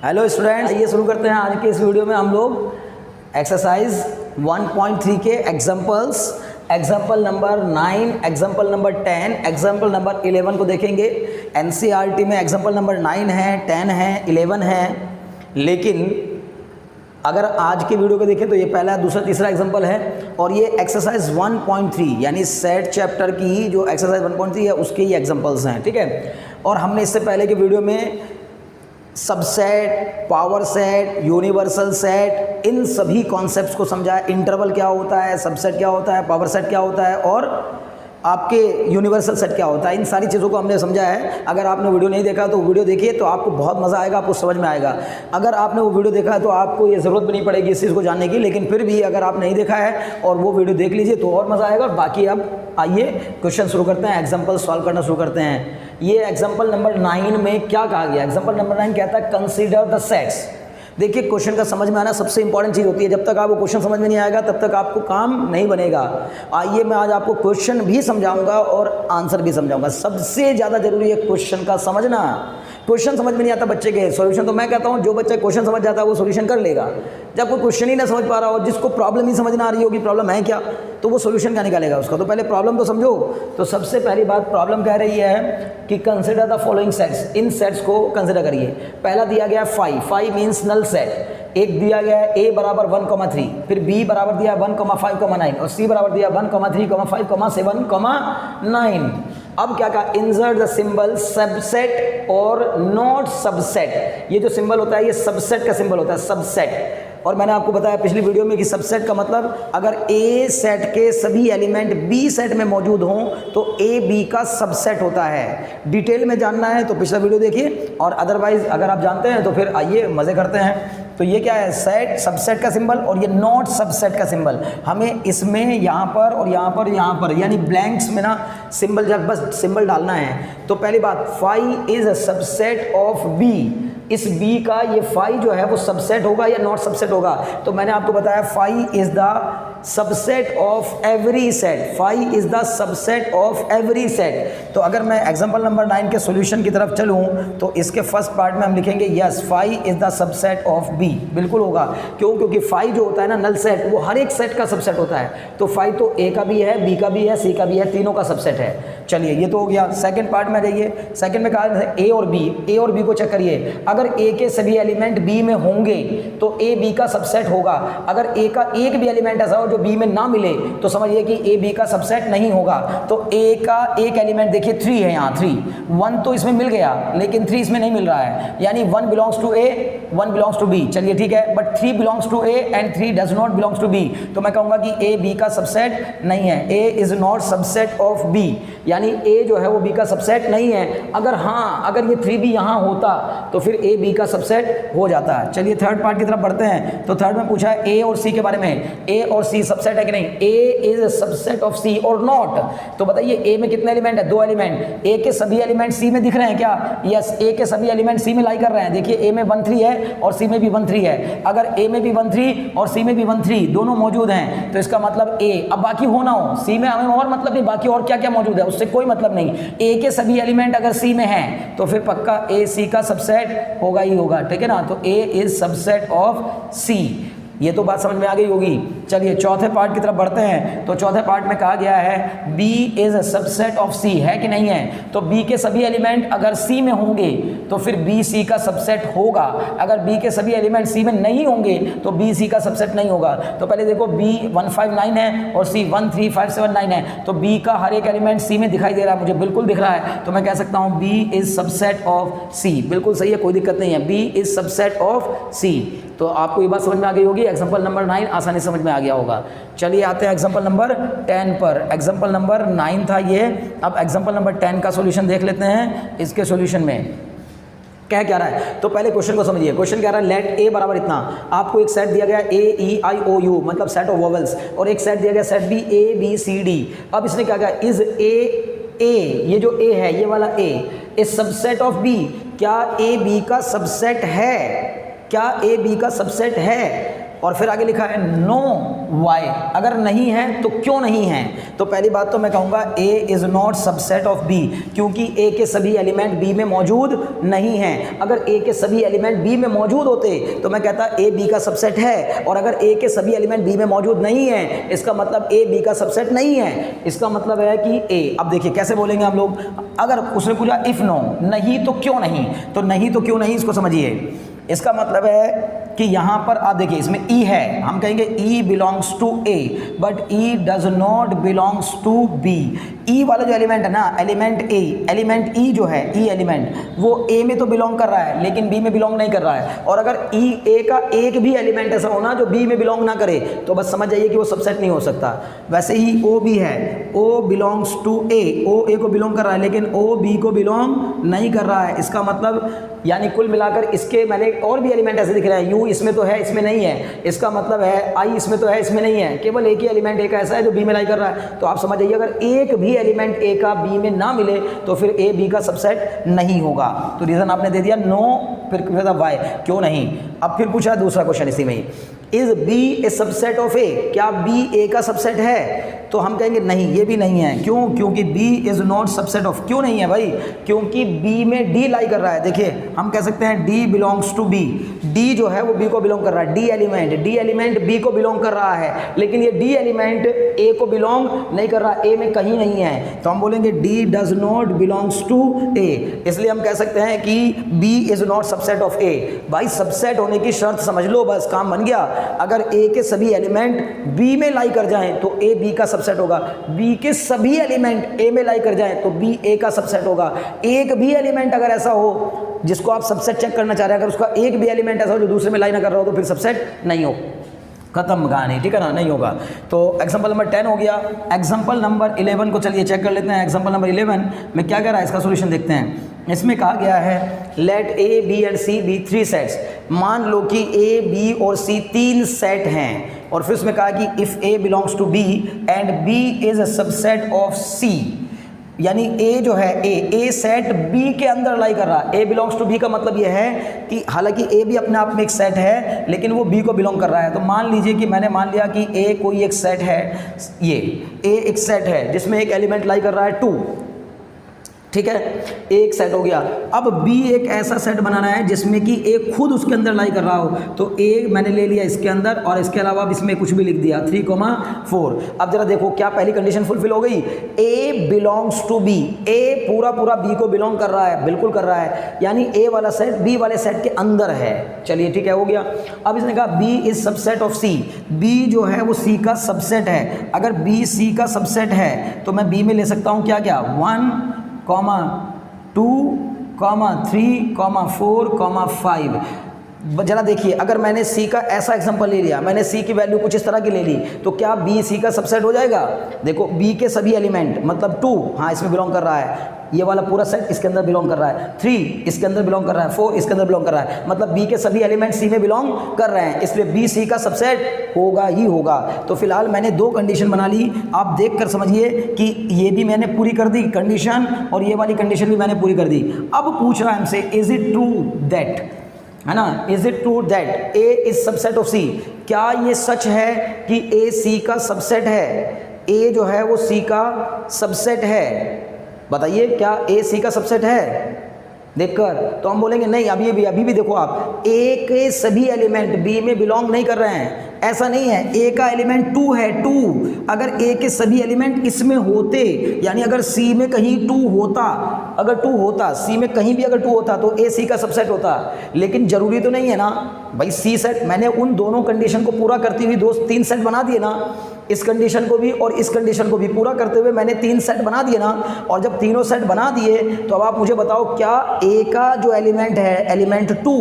Hello students, आइए शुरू करते हैं। आज के इस वीडियो में हम लोग एक्सरसाइज 1.3 के example number 9, example number 10, example number 11 को देखेंगे। एनसीईआरटी में एग्जाम्पल नंबर 9 है, 10 है, 11 है। लेकिन अगर आज के वीडियो को देखें तो ये पहला, दूसरा, तीसरा एग्जाम्पल है और ये एक्सरसाइज 1.3 यानी सेट चैप्टर की जो एक्सरसाइज 1.3 है उसके ही एग्जाम्पल्स हैं, ठीक है। और हमने इससे पहले के वीडियो में subset, power set, universal set, इन सभी कॉन्सेप्ट्स को समझा है। इंटरवल क्या होता है, सबसेट क्या होता है, पावर सेट क्या होता है और आपके यूनिवर्सल सेट क्या होता है, इन सारी चीज़ों को हमने समझा है। अगर आपने वीडियो नहीं देखा तो वीडियो देखिए, तो आपको बहुत मज़ा आएगा, आपको समझ में आएगा। अगर आपने वो वीडियो देखा है तो आपको ये ज़रूरत भी नहीं पड़ेगी इस चीज़ को जानने की, लेकिन फिर भी अगर आप नहीं देखा है और वो वीडियो देख लीजिए तो और मज़ा आएगा। और बाकी अब आइए क्वेश्चन शुरू करते हैं, एग्जाम्पल सॉल्व करना शुरू करते हैं। ये एग्जाम्पल नंबर 9 में क्या कहा गया? एग्जाम्पल नंबर 9 कहता है कंसीडर द सेट्स। देखिए, क्वेश्चन का समझ में आना सबसे इंपॉर्टेंट चीज़ होती है। जब तक आपको क्वेश्चन समझ में नहीं आएगा तब तक आपको काम नहीं बनेगा। आइए मैं आज आपको क्वेश्चन भी समझाऊंगा और आंसर भी समझाऊंगा। सबसे ज़्यादा जरूरी है क्वेश्चन का समझना। क्वेश्चन समझ में नहीं आता बच्चे के, सॉल्यूशन तो मैं कहता हूँ जो बच्चा क्वेश्चन समझ जाता है वो सॉल्यूशन कर लेगा। जब कोई क्वेश्चन ही ना समझ पा रहा हो, जिसको प्रॉब्लम ही समझ ना आ रही होगी प्रॉब्लम है क्या, तो वो सॉल्यूशन क्या निकालेगा उसका? तो पहले प्रॉब्लम तो समझो। तो सबसे पहली बात प्रॉब्लम कह रही है कि consider the following sets, in sets को कंसिडर करिए। पहला दिया गया 5 मीन्स नल सेट। एक दिया गया है a बराबर 1,3, फिर b बराबर दिया 1,5,9 और c बराबर दिया 1,3,5,7,9। अब क्या कहा? इंसर्ट द सिंबल सबसेट और नॉट सबसेट। ये जो सिंबल होता है ये सबसेट का सिंबल होता है, सबसेट। और मैंने आपको बताया पिछली वीडियो में कि सबसेट का मतलब अगर ए सेट के सभी एलिमेंट बी सेट में मौजूद हों तो ए बी का सबसेट होता है। डिटेल में जानना है तो पिछला वीडियो देखिए, और अदरवाइज अगर आप जानते हैं तो फिर आइए मज़े करते हैं। तो ये क्या है? सेट, सबसेट का सिंबल और ये नॉट सबसेट का सिंबल। हमें इसमें यहाँ पर और यहाँ पर, यहाँ पर यानी ब्लैंक्स में ना सिंबल, जब बस सिंबल डालना है। तो पहली बात, phi is a subset of B. इस b का ये फाई जो है वो सबसेट होगा या नॉट सबसेट होगा? तो मैंने आपको बताया phi is the subset of every set. Phi is the subset of every set. तो अगर मैं एग्जांपल नंबर 9 के सॉल्यूशन की तरफ चलूं तो इसके फर्स्ट पार्ट में हम लिखेंगे yes phi is the subset of B. बिल्कुल होगा। क्यों? क्योंकि फाई जो होता है ना, नल सेट, वो हर एक सेट का सबसेट होता है। तो फाई तो ए का भी है, बी का भी है, सी का भी है, तीनों का सबसेट है। चलिए ये तो हो गया। सेकंड पार्ट में जाइए। सेकंड में कहा ए और बी को चेक करिए। अगर ए के सभी एलिमेंट बी में होंगे तो ए बी का सबसेट होगा। अगर ए का एक भी एलिमेंट ऐसा हो जो बी में ना मिले तो समझिए कि ए बी का सबसेट नहीं होगा। तो ए का एक एलिमेंट देखिए 3 है, यहाँ 3, 1 तो इसमें मिल गया लेकिन 3 इसमें नहीं मिल रहा है, यानी 1 belongs to A, 1 belongs to B. चलिए ठीक है, but 3 belongs to A and 3 does not belongs to B. तो मैं कहूंगा कि ए बी का सबसेट नहीं है। A is not subset of B, यानी ए जो है वो बी का सबसेट नहीं है। अगर हाँ, अगर ये 3 भी यहाँ होता तो फिर ए बी का सबसेट हो जाता है। चलिए थर्ड पार्ट की तरफ बढ़ते हैं। तो थर्ड में पूछा है ए और सी के बारे में। ए और सी सबसेट है कि नहीं? ए इज सबसेट ऑफ सी और नॉट। तो बताइए ए में कितने एलिमेंट है? 2 एलिमेंट। ए के सभी एलिमेंट सी में दिख रहे हैं क्या? यस, ए के सभी एलिमेंट सी में लाई कर रहे हैं। देखिए ए में 1 3 है और सी में भी 1 3 है। अगर ए में भी 1 3 और सी में भी 1 3 दोनों मौजूद हैं तो इसका मतलब ए। अब बाकी हो ना हो, सी में हमें और मतलब नहीं, बाकी और क्या क्या मौजूद है उससे कोई मतलब नहीं। ए के सभी एलिमेंट अगर सी में हैं तो फिर पक्का ए सी का सबसेट होगा ही होगा, ठीक है ना। तो ए इज सबसेट ऑफ सी। ये तो बात समझ में आ गई होगी। चलिए चौथे पार्ट की तरफ बढ़ते हैं। तो चौथे पार्ट में कहा गया है B is a subset of C, है कि नहीं है? तो B के सभी एलिमेंट अगर C में होंगे तो फिर B C का सबसेट होगा। अगर B के सभी एलिमेंट C में नहीं होंगे तो B C का सबसेट नहीं होगा। तो पहले देखो B 159 है और C 13579 है, तो B का हर एक एलिमेंट C में दिखाई दे रहा है, मुझे बिल्कुल दिख रहा है। तो मैं कह सकता हूँ B is subset of C। बिल्कुल सही है, कोई दिक्कत नहीं है। B is subset of C। तो आपको ये बात समझ में आ गई होगी। एग्जाम्पल नंबर 9 आसानी समझ में आ गया होगा। चलिए आते हैं एग्जाम्पल नंबर 10 पर। एग्जाम्पल नंबर 9 था ये। अब एग्जाम्पल नंबर 10 का सॉल्यूशन देख लेते हैं। इसके सॉल्यूशन में क्या रहा है? तो पहले क्वेश्चन को समझिए। क्वेश्चन कह रहा है लेट ए बराबर इतना। आपको एक सेट दिया गया A E I O U, मतलब सेट ऑफ वोवेल्स, और एक सेट दिया गया set B A B C D. अब इसने क्या कहा? इज ए, ये जो ए है ये वाला ए इज सबसेट ऑफ बी। क्या ए बी का सबसेट है? क्या ए बी का सबसेट है? और फिर आगे लिखा है नो वाई, अगर नहीं है तो क्यों नहीं है। तो पहली बात तो मैं कहूँगा A is not subset of B, क्योंकि ए के सभी एलिमेंट बी में मौजूद नहीं हैं। अगर ए के सभी एलिमेंट बी में मौजूद होते तो मैं कहता ए बी का सबसेट है, और अगर ए के सभी एलिमेंट बी में मौजूद नहीं है इसका मतलब ए बी का सबसेट नहीं है। इसका मतलब है कि ए, अब देखिए कैसे बोलेंगे हम लोग, अगर उसने पूछा इफ़ नो, नहीं तो क्यों नहीं, तो नहीं तो क्यों नहीं इसको समझिए। इसका मतलब है कि यहाँ पर आप देखिए इसमें ई है, हम कहेंगे E belongs to A but E does not belongs to B. E वाला जो एलिमेंट है ना, एलिमेंट ए, एलिमेंट ई जो है, ई एलिमेंट वो ए में तो बिलोंग कर रहा है लेकिन बी में बिलोंग नहीं कर रहा है। और अगर ई ए का एक भी एलिमेंट ऐसा होना जो बी में बिलोंग ना करे तो बस समझ जाइए कि वो सबसेट नहीं हो सकता। वैसे ही ओ भी है, ओ बिलोंग्स टू ए, ओ ए को बिलोंग कर रहा है लेकिन ओ बी को बिलोंग नहीं कर रहा है। इसका मतलब यानी कुल मिलाकर इसके मैंने और भी एलिमेंट ऐसे दिख रहे हैं, यू इसमें तो है इसमें नहीं है, इसका मतलब है आई इसमें तो है इसमें नहीं है, केवल एक ही एलिमेंट ए का ऐसा है जो बी में लाई कर रहा है। तो आप समझ जाइए अगर एक भी एलिमेंट ए का बी में ना मिले तो फिर ए बी का सबसेट नहीं होगा। तो रीज़न आपने दे दिया नो, फिर वाई, क्यों नहीं। अब फिर पूछा दूसरा क्वेश्चन इसी में ही, is B a subset of A, क्या बी ए का सबसेट है। तो हम कहेंगे नहीं, ये भी नहीं है। क्यों? क्योंकि B is not subset of, क्यों नहीं है भाई, क्योंकि बी में डी लाई कर रहा है। देखिए हम कह सकते हैं D belongs to B, D जो है वो बी को बिलोंग कर रहा है, डी एलिमेंट बी को बिलोंग कर रहा है, लेकिन ये डी एलिमेंट ए को बिलोंग नहीं कर रहा, ए में कहीं नहीं है। तो हम बोलेंगे D does not belongs to A, इसलिए हम कह सकते हैं कि B is not subset of A. भाई सबसेट होने की शर्त समझ लो, बस काम बन गया। अगर ए के सभी एलिमेंट बी में लाई कर जाएं तो ए बी का सबसेट होगा, बी के सभी एलिमेंट ए में लाई कर जाएं तो बी ए का सबसेट होगा। एक भी एलिमेंट अगर ऐसा हो जिसको आप सबसेट चेक करना चाह रहे हैं, अगर उसका एक भी एलिमेंट ऐसा हो जो दूसरे में लाई ना कर रहा हो तो फिर सबसेट नहीं हो, खत्म कहानी, ठीक है ना, नहीं होगा। तो एग्जाम्पल नंबर 10 हो गया। एग्जाम्पल नंबर 11 को चलिए चेक कर लेते हैं। एग्जाम्पल नंबर 11 में क्या कह रहा है, इसका सोल्यूशन देखते हैं। इसमें कहा गया है let A B and C B 3 sets, मान लो कि ए बी और सी 3 सेट हैं, और फिर उसमें कहा कि if A belongs to B and B is a subset of C, यानी ए जो है ए सेट बी के अंदर लाई कर रहा है। ए बिलोंग्स टू बी का मतलब ये है कि हालांकि ए भी अपने आप में एक सेट है लेकिन वो बी को बिलोंग कर रहा है। तो मान लीजिए कि मैंने मान लिया कि ए कोई एक सेट है, ये ए एक सेट है जिसमें एक एलिमेंट लाई कर रहा है 2, ठीक है, एक सेट हो गया। अब बी एक ऐसा सेट बनाना है जिसमें कि ए खुद उसके अंदर लाई कर रहा हो, तो ए मैंने ले लिया इसके अंदर और इसके अलावा इसमें कुछ भी लिख दिया 3,4। अब जरा देखो क्या पहली कंडीशन फुलफिल हो गई, ए बिलोंग्स टू बी, ए पूरा पूरा बी को बिलोंग कर रहा है, बिल्कुल कर रहा है, यानी ए वाला सेट बी वाले सेट के अंदर है। चलिए ठीक है, हो गया। अब इसने कहा B is subset of C, B जो है वो सी का सबसेट है। अगर बी सी का सबसेट है तो मैं बी में ले सकता हूँ क्या क्या, 1, 2, 3, 4, 5। जरा देखिए अगर मैंने सी का ऐसा एग्जांपल ले लिया, मैंने सी की वैल्यू कुछ इस तरह की ले ली, तो क्या बी सी का सबसेट हो जाएगा। देखो बी के सभी एलिमेंट मतलब 2 हाँ इसमें बिलोंग कर रहा है, ये वाला पूरा सेट इसके अंदर बिलोंग कर रहा है, 3 इसके अंदर बिलोंग कर रहा है, 4 इसके अंदर बिलोंग कर रहा है, मतलब बी के सभी एलिमेंट सी में बिलोंग कर रहे हैं, इसलिए बी सी का सबसेट होगा ही होगा। तो फिलहाल मैंने 2 कंडीशन बना ली, आप देख कर समझिए कि ये भी मैंने पूरी कर दी कंडीशन और ये वाली कंडीशन भी मैंने पूरी कर दी। अब पूछ रहा है हमसे इज इट ट्रू दैट, है ना, is it true that A is subset of C, क्या ये सच है कि ए सी का सबसेट है, ए जो है वो सी का सबसेट है, बताइए क्या ए सी का सबसेट है। देखकर तो हम बोलेंगे नहीं, अभी भी देखो आप, ए के सभी एलिमेंट बी में बिलोंग नहीं कर रहे हैं, ऐसा नहीं है। ए का एलिमेंट 2 है, 2 अगर ए के सभी एलिमेंट इसमें होते, यानी अगर सी में कहीं 2 होता, अगर 2 होता सी में कहीं भी अगर 2 होता तो ए सी का सबसेट होता, लेकिन जरूरी तो नहीं है ना भाई सी सेट। मैंने उन दोनों कंडीशन को पूरा करती हुई 3 सेट बना दिए ना, इस कंडीशन को भी और इस कंडीशन को भी पूरा करते हुए मैंने 3 सेट बना दिए ना। और जब तीनों सेट बना दिए तो अब आप मुझे बताओ क्या ए का जो एलिमेंट है एलिमेंट 2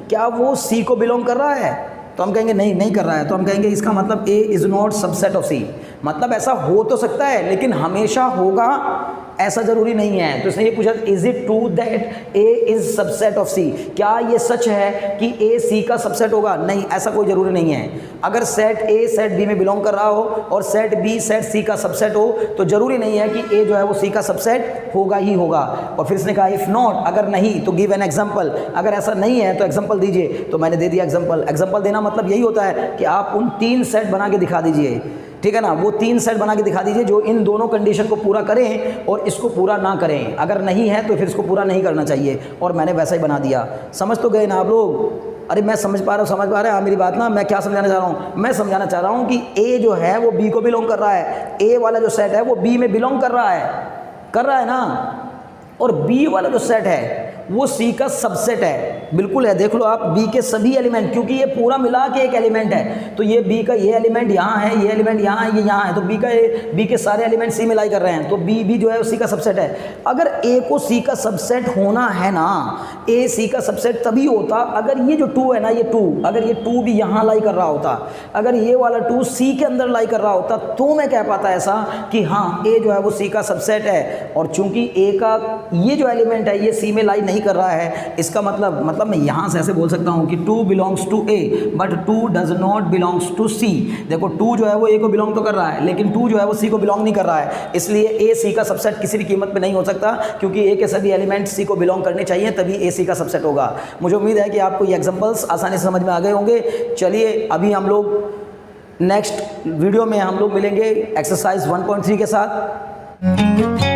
क्या वो सी को बिलोंग कर रहा है। तो हम कहेंगे नहीं कर रहा है, तो हम कहेंगे इसका मतलब A is not subset of C. मतलब ऐसा हो तो सकता है लेकिन हमेशा होगा ऐसा जरूरी नहीं है। तो इसने ये पूछा is it true that A is subset of C, क्या ये सच है कि ए सी का सबसेट होगा? नहीं, ऐसा कोई जरूरी नहीं है। अगर सेट ए सेट बी में बिलोंग कर रहा हो और सेट बी सेट सी का सबसेट हो तो जरूरी नहीं है कि ए जो है वो सी का सबसेट होगा ही होगा। और फिर इसने कहा इफ नॉट, अगर नहीं तो गिव एन एग्जांपल, अगर ऐसा नहीं है तो एग्जांपल दीजिए। तो मैंने दे दिया एग्जांपल। एग्जांपल देना मतलब यही होता है कि आप उन 3 सेट बना के दिखा दीजिए, ठीक है ना, वो 3 सेट बना के दिखा दीजिए जो इन दोनों कंडीशन को पूरा करें और इसको पूरा ना करें। अगर नहीं है तो फिर इसको पूरा नहीं करना चाहिए, और मैंने वैसा ही बना दिया। समझ तो गए ना आप लोग? अरे मैं समझ पा रहा हूँ, समझ पा रहे हैं मेरी बात ना? मैं क्या समझाना चाह रहा हूँ? मैं समझाना चाह रहा हूँ कि ए जो है वो बी को बिलोंग कर रहा है, ए वाला जो सेट है वो बी में बिलोंग कर रहा है ना, और बी वाला जो सेट है वो सी का सबसेट है। बिल्कुल है, देख लो आप, बी के सभी एलिमेंट, क्योंकि ये पूरा मिला के एक एलिमेंट है, तो ये बी का ये एलिमेंट यहाँ है, ये एलिमेंट यहाँ है, ये यहाँ है, तो बी के सारे एलिमेंट सी में लाई कर रहे हैं, तो बी जो है सी का सबसेट है। अगर ए को सी का सबसेट होना है ना, ए सी का सबसेट तभी होता अगर ये जो 2 है ना, ये 2, अगर ये 2 भी यहाँ लाई कर रहा होता, अगर ये वाला 2 सी के अंदर लाई कर रहा होता, तो मैं कह पाता ऐसा कि हाँ ए जो है वो सी का सबसेट है। और चूंकि ए का ये जो एलिमेंट है ये सी में लाई नहीं कर रहा है, इसका मतलब मैं यहाँ से ऐसे बोल सकता हूँ कि 2 belongs to A but 2 does not belongs to C. देखो 2 जो है वो ए को बिलोंग तो कर रहा है, लेकिन 2 जो है वो सी को बिलोंग नहीं कर रहा है, इसलिए ए सी का सबसेट किसी भी कीमत पे नहीं हो सकता, क्योंकि ए के सभी एलिमेंट सी को बिलोंग करने चाहिए, तभी ए सी का सबसेट होगा। मुझे उम्मीद है कि आपको ये एग्जांपल्स आसानी से समझ में आ गए होंगे। चलिए अभी हम लोग नेक्स्ट वीडियो में हम लोग मिलेंगे एक्सरसाइज 1.3 के साथ।